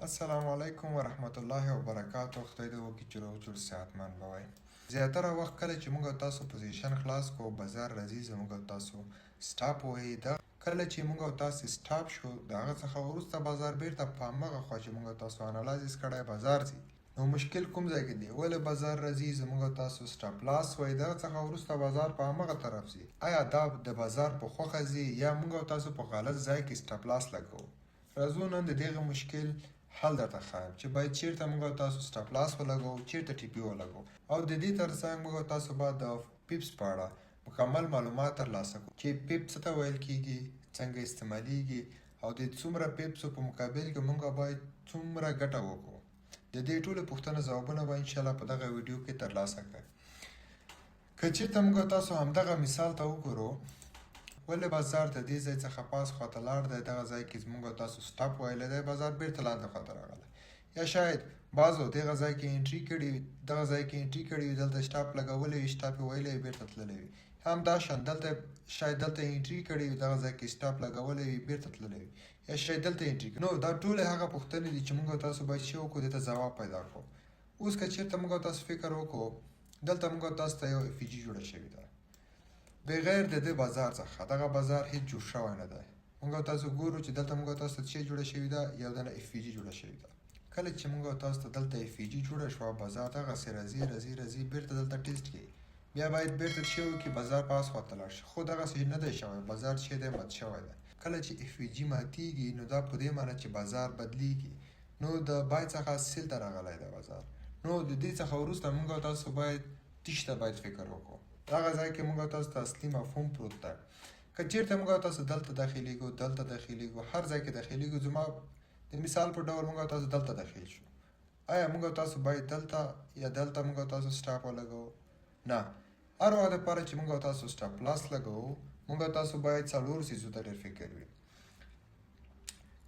السلام علیکم ورحمت الله وبرکاتو. خدای دې وکړي چې روغ جوړ صحتمند به وئ. زیاتره وخت کله چې موږ او تاسو پوزیشن خلاص کوو بازار راځي زموږ او تاسو سټاپ ووهي. دا کله چې موږ او تاسو سټاپ شو د هغه څخه وروسته بازار بیرته په همغه خوا چې موږ او تاسو انالایزس کړی بازار ځي. نو مشکل کوم ځای کې دی؟ ولې بازار راځي زموږ او تاسو سټاپ لاس وایي د هغه څخه وروسته بازار په همغه طرف ځي؟ آیا دا د بازار په خوښه ځي یا موږ او تاسو په غلط ځای کې سټاپ لاس لګوو؟ راځو نن د دغه مشکل حل درته ښایم چې باید چیرته موږ او تاسو سټاپ لاس ولګوو، چیرته ټي پي ولګوو، او د دې ترڅنګ موږ او تاسو باید د پیپس په اړه مکمل معلومات ترلاسه کړو چې پیپ څه ته ویل کیږي، څنګه استعمالیږي او د څومره پیپسو په مقابل کې موږ باید څومره ګټه وکړو. د دې ټولو پوښتنو ځوابونه به انشاءالله په دغه ویډیو کې ترلاسه کړئ. که چیرته موږ او تاسو همدغه مثال ته وګورو، ولې بازار د دې ځای څخه پاس خواته لاړ دی، دغه ځای کې موږ او تاسو سټاپ ویلی دی، بازار بیرته لاندې خواته راغلی، یا شاید بعضو دغه ځای کې انټري کړي وي، دغه ځای کې انټري کړي وي، دلته سټاپ لګولی وي، سټاپ یې ویلی وي، بیرته تللی وي. همداشان دلته شاید دلته انټري کړي وي، دغه ځای کې سټاپ لګولی وي، بیرته تللی وي، یا شاید دلته انټري کړي. نو دا ټولې هغه پوښتنې دي چې موږ او تاسو باید څه وکړو؟ دې ته ځواب پیدا کړو. اوس که چېرته موږ او تاسو فکر وکړو دلته موږ او تاسو ته یو اف جي جوړه شوې ده بغیر د دې بازار څخه، دغه بازار هیڅ جوړ شوی نه دی. موږ او تاسو ګورو چې دلته موږ او تاسو ته څه جوړه شوې ده؟ یو دانه اف جي جوړه شوې ده. کله چې موږ او تاسو ته دلته اف جي جوړه شوه، بازار دغسې راځي بیرته دلته ټیسټ کوي، بیا باید بیرته څه وکړي؟ بازار پاس خواته لاړ شي، خو دغسې نه دی شوی. بازار چې دی مات شوی دی. کله چې اف جي ماتیږي نو دا په دې معنی چې بازار بدلیږي، نو د بای څخه سیل ته راغلی دی بازار. نو د دې څخه وروسته موږ او تاسو باید تیښته باید فکر وکړو. دغه ځای کې موږ او تاسو ته اصلي مفهوم پروت دی. که چېرته موږ او تاسو دلته داخلیږو، دلته داخلیږو، هر ځای کې داخلیږو، زما د مثال په ډول موږ او تاسو دلته داخل شو، آیا موږ او تاسو باید دلته یا دلته موږ او تاسو سټاپ ولګوو؟ نه. هر وخت دپاره چې موږ او تاسو سټاپ لاس لګوو، موږ او تاسو باید څلورو څیزو ته ډېر فکر وي.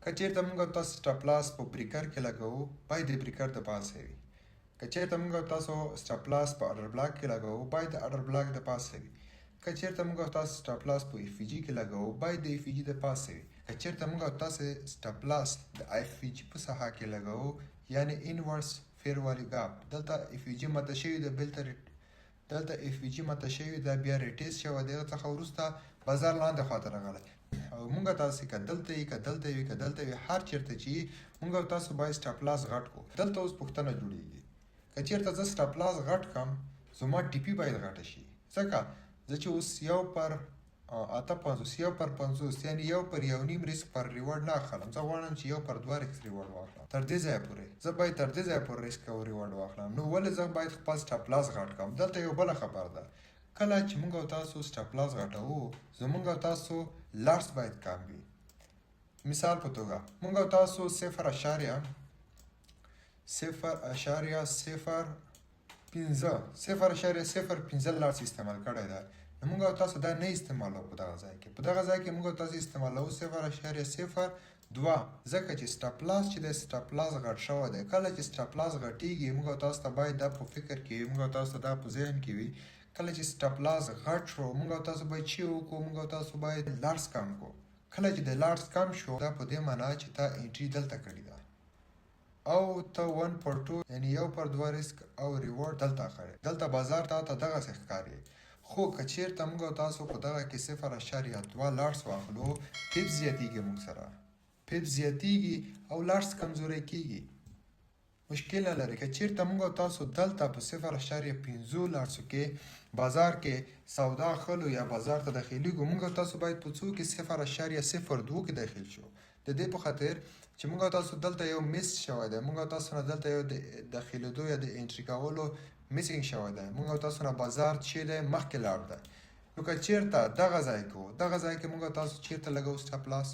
که چېرته موږ او تاسو سټاپ لاس په بریکر کې لګوو، باید د بریکر د پاسه وي. که چېرته موږ او تاسو سټاپ لاس په اډر بلاک کې لګوو، باید د اډر بلاک د پاسه وي. که چېرته موږ او تاسو سټاپ لاس په اف جي کې لګوو، باید د اف جي د پاسه وي. که چېرته موږ او تاسو سټاپ لاس د اف جي په ساحه کې لګوو، یعنې انورس فیر والی ګاپ، دلته اف جي ماته شوې ده، دلته اف جي ماته شوې ده، بیا ریټیسټ شوی، د هغه څخه وروسته بازار لاندې خواته راغلی. او موږ تاسو که دلته وي، که دلته وي، که دلته وي، هر چېرته چې موږ او تاسو باید سټاپ لاس غټ کړو. دلته اوس پوښتنه جوړېږي، که چېرته زه سټاپ لاس غټ کړم، زما ټي پي باید غټه شي، ځکه زه چې اوس 1/850 1/50 یعنې 1/1.5 ریسک پر ریوارډ نه اخلم. زه غواړم چې 1/2 ریسک ریوارډ واخلم. تر دې ځایه پورې زه باید تر دې ځایه پورې ریسک او ریوارډ واخلم. نو ولې زه باید خپل سټاپ لاس غټ کړم؟ دلته یو بله خبره ده، کله چې موږ او تاسو سټاپ لاس غټوو، زموږ او تاسو لاس باید کم وي. مثال په توګه موږ او تاسو 0.005 لاس استعمال کړی ده، نو موږ او تاسو دا نه استعمالوو په دغه ځای کې. په دغه ځای کې موږ او تاسو استعمالوو 0.02، ځکه چې سټاپ لاس چې دی سټاپ لاس غټ شوی دی. کله چې سټاپ لاس غټېږي، موږ او تاسو ته باید دا په فکر کې وي، موږ او تاسو ته دا په ذهن کې وي، کله چې سټاپ لاس غټ شو، موږ او تاسو باید څه وکړو؟ موږ او تاسو باید لاس کم کړو. کله چې د لاس کم شو، دا په دې معنا چې تا انټري دلته کړې ده او ته 1/2 یعنې 1/2 ریسک او ریوارډ دلته اخلې. دلته بازار تا ته دغسې ښکاري. خو که چېرته موږ او تاسو په دغه کې 0.2 لاس واخلو، پیپ زیاتېږي، موږ سره پیپ زیاتېږي او لاس کمزوری کېږي. مشکل نه لري. که چېرته موږ او تاسو دلته په 0.5 لاسو کې بازار کې سودا اخلو یا بازار ته داخلیږو، موږ او تاسو باید په څو کې 0.02 کې داخل شو. د دې په خاطر چې موږ او تاسو دلته یو میس شوی دی، موږ او تاسو نه دلته یو د داخلېدو یا د انټري کولو میسینګ شوی دی، موږ او تاسو نه بازار چې دی مخکې لاړ دی. نو که چېرته دغه ځای کې موږ او تاسو چېرته لګوو سټاپ لاس،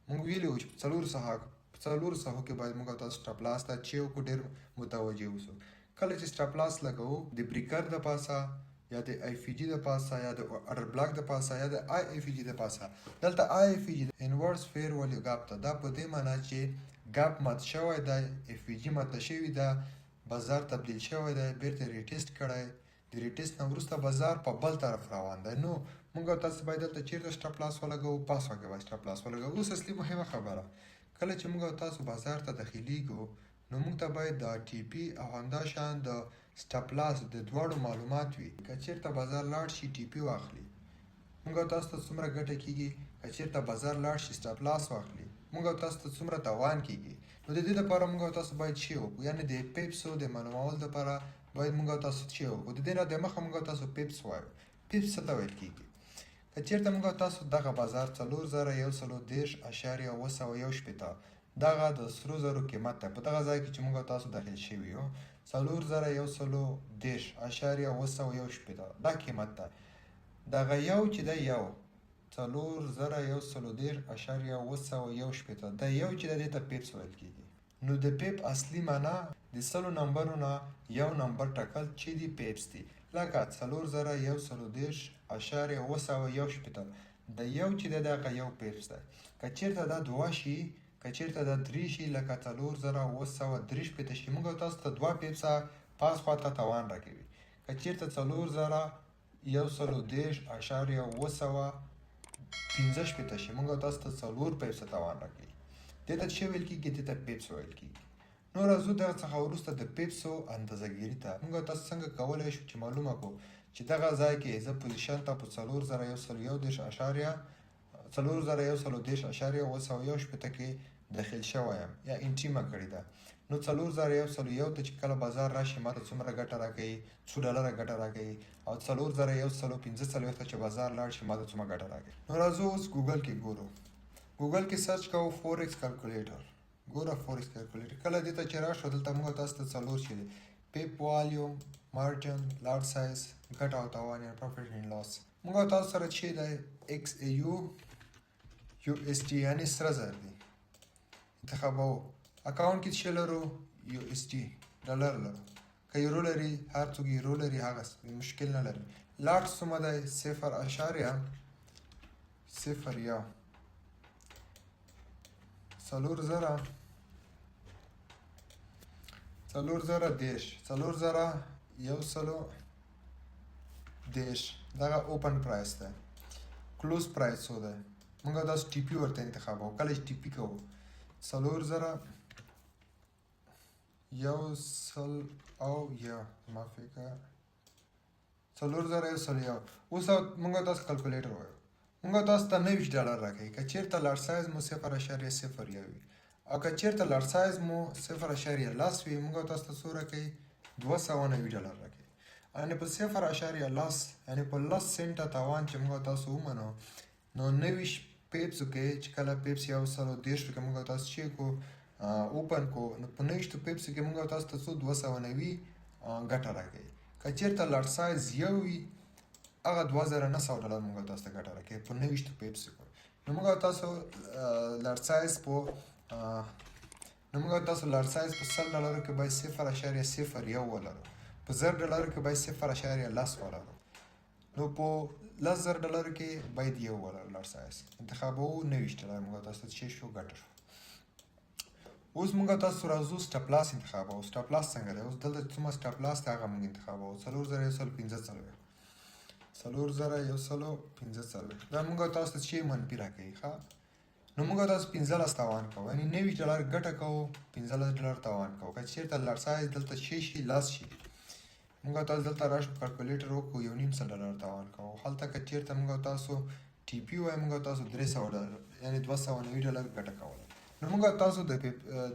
موږ ویلي وو چې په 4 ساحو کې باید موږ او تاسو سټاپ لاس ته چې وکړو ډېر متوجه اوسو. کله چې سټاپ لاس لګوو، د بریکر د پاسه یا د اف جي د پاسه یا د اډر بلاک د پاسه یا د آی اف جي د پاسه، دلته آی اف جي انورس فیر والی ګاپ ته، دا په دې معنا چې ګاپ مات شوی دی، اف جي ماته شوې ده، بازار تبدیل شوی دی، بیرته ریټیسټ کړی، د ریټیسټ نه وروسته بازار په بل طرف روان دی. نو موږ او تاسو باید دلته چېرته سټاپ لاس ولګوو؟ پاس واګه باید سټاپ لاس ولګوو. اوس اصلي مهمه خبره، کله چې موږ او تاسو بازار ته داخلیږو نو موږ ته باید د ټي پي او همدا شان د سټاپ لاس د دواړو معلومات وي. که چېرته بازار لاړ شي ټي پي واخلي موږ او تاسو ته څومره ګټه کېږي، که چېرته بازار لاړ شي سټاپ لاس واخلي موږ او تاسو ته څومره تاوان کېږي. نو د دې لپاره موږ او تاسو باید څه وکړو، یعنې د پیپسو د معلومولو لپاره باید موږ او تاسو څه وکړو. د دې نه دمخه موږ او تاسو پیپس وایو. پیپس څه ته ویل کېږي؟ که چېرته موږ او تاسو دغه بازار 4130.971 دغه د سرو زرو قیمت دی. په دغه ځای کې چې موږ او تاسو داخل شوي یو 4130.971 دا قیمت ده. دغه یو چې دی یو 4130.971 دا یو چې د دې ته پیپس ویل کېږي. نو د پیپ اصلي معنا د 100 نمبرو نه یو نمبر ټاکل چې دی پیپس دی. لکه 4130.971 د یو چې دی دغه یو پیپس دی. که چېرته دا دوه شي، که چېرته دا درې شي، لکه 4933 شي، موږ تاسو ته دوه پیپسه پاس خواته توان راکوي. که چېرته 4130.915 شي، موږ تاسو ته 4 پیپسه توان راکوي. دې ته څه ویل کېږي؟ دې ته پیپس ویل کېږي. نو راځو دغه څخه وروسته د پیپسو اندازهګیري ته. موږ تاسو څنګه کولی شو چې معلومه کړو چې دغه ځای کې زه پوزیشن ته په 4130.971 کې داخل شوی یم یا انټري مې کړې ده. نو 4101 ته چې کله بازار راشي ماته څومره ګټه راکوي؟ $2 ګټه راکوي. او 4145 ته چې بازار لاړ شي ماته څومره ګټه راکوي. نو راځو اوس ګوګل کې ګورو. ګوګل کې سرچ کوو فورکس کلکولیټر. ګوره فورکس کلکولیټر. کله دې ته چې راشو دلته موږ تاسو ته 4 شي دي: پیپ والیوم، مارجن، لارج سایز، ګټه او تاوان یا پروفیټ اینډ لاس. موږ تاسو سره چې دی XAU USD یعنې سره زر دی انتخابوو. اکاونټ کې څه لرو؟ USD ډالر لرو. که یورو لري هر څوک یورو لري هغه مشکل نه لري. لاټ څومره دی؟ 0.01 4010 دغه اوپن پرایس ده. کلوز پرایس څو ده؟ موږ تاسو ټي پي ورته انتخابوو. کله چې ټي پي کوو 4001 معافي که 4001. اوس موږ تاسو کلکولیټر وایو. موږ تاسو ته $90 راکوي. که چېرته لارج سایز مو 0.01 وي او که چېرته لارج سایز مو 0.10 وي موږ تاسو ته څو راکوي؟ $290 راکوي. یعنې په 0.10 یعنې په 10 سنټه تاوان چې موږ تاسو ومنو نو 90 پیپسو کې چې کله پیپس 110 کې موږ تاسو چې کو اوپن کو نو په 90 پیپسو کې موږ تاسو ته 290 ګټه راکوي. که چېرته لارج سایز یو وي هغه $2900 موږ تاسو ته ګټه راکوي په 90 پیپسو کې. نو موږ تاسو لارج سایز په $100 کې باید 0.01 ولرو. په $1000 کې باید 0.10 ولرو. نو په $10,000 کې باید یو ولرو لارج سایز. انتخابوو $90 موږ تاسو ته څه شو؟ ګټه شو. اوس موږ تاسو راځو سټاپ لاس انتخابوو. سټاپ لاس څنګه دی؟ اوس دلته څومره سټاپ لاس دی هغه موږ انتخابوو. 4115 دا موږ تاسو ته څه منفي راکوي. ښه نو موږ تاسو 15 تاوان کوو، یعنې $90 ګټه کوو، $15 تاوان کوو. که چېرته لارج سایز دلته څه شي؟ لاس شي، موږ تاسو دلته راشو کلکولیټر وکړو $1.5 تاوان کوو. هلته که چېرته موږ تاسو ټي پي وایو موږ تاسو $300 یعنې $290 ګټه کوله. نو موږ تاسو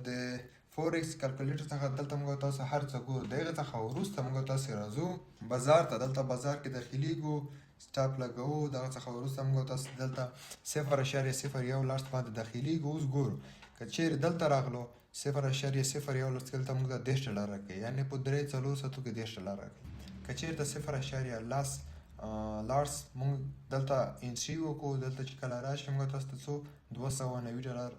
د فورکس کلکولیټر څخه دلته موږ تاسو هر څه ګورو. دغه څخه وروسته موږ تاسو راځو بازار ته. دلته بازار کې داخلیږو، سټاپ لګوو. دغه څخه وروسته موږ تاسو دلته 0.01 لاټ باندې داخلیږو. اوس ګورو که چېرې دلته راغلو 0.01 لاټ دلته موږ ته $10 راکوي، یعنې په 3/4 کې $10 راکوي. که چېرته 0.10 لاټس موږ دلته انټري وکړو، دلته چې کله راشي موږ تاسو ته څو $290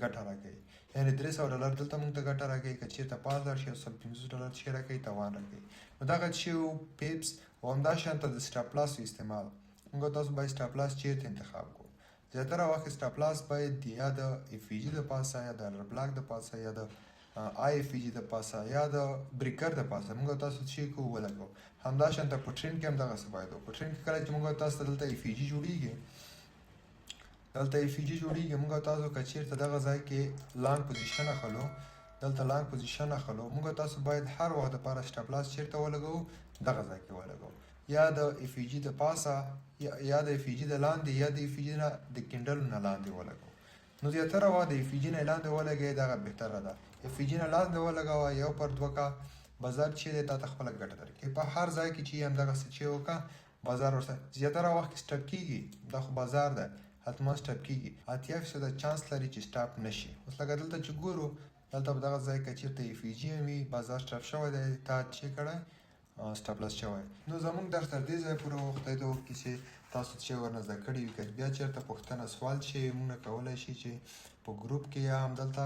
ګټه راکوي، یعنې $300 دلته موږ ته ګټه راکوي. که چېرته پاس لاړ شي $150 چې راکوي تاوان راکوي. نو دغه چې پیپس او همدا شانته د سټاپ لاس استعمال. موږ تاسو باید سټاپ لاس چېرته انتخاب کړو؟ زیاتره وخت سټاپ لاس باید یا د FEG د پاسه یا د بلاک د پاسه یا د IFEG د پاسه یا د بریکر د پاسه موږ تاسو چې کوو ولګو. همدا شانته په ټرین کې هم دغسې باید وکړو. په ټرین کې کله چې موږ تاسو ته دلته FEG جوړیږي دلته اف جی جوړیږي. موږ تاسو که چیرته دغه ځای کې لانګ پوزیشن اخلو، دلته لانګ پوزیشن اخلو، موږ تاسو باید هر وخت لپاره سټاپ لاس چیرته ولګو؟ دغه ځای کې ولګو، یا د اف جی د پاسه یا د اف جی د لاندې یا د اف جی نه د کینډل نه لاندې ولګو. نو زیاتره وخت د اف جی نه لاندې ولګئ، دغه بهتره ده. اف جی نه لاندې ولګوه، یو پر دوه کا بازار چې دی تا ته خپله ګټه درکوي. په هر ځای کې چې همدغسې چې وکړه بازار ورسره زیاتره وخت کې سټاپ کېږي، دا خو بازار ده حتما سټاپ کېږي. 80% چانس لري چې سټاپ نشي. اوس لکه دلته چې ګورو، دلته په دغه ځای کې چېرته اف جي وي، بازار سټاپ شوی دی، تا چې کړی سټاپ لاس شوی. نو زموږ درس تر دې ځایه پورې و. خدای دې وکړي چې تاسو چې ورنه زده کړي وي. که بیا چېرته پوښتنه سوال شي، موږ نه کولی شي چې په ګروپ کې یا همدلته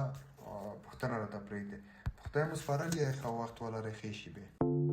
پوښتنه راته پرېږدئ. خدای مو سپارلی، ښه وخت ولرئ، ښې شېبې.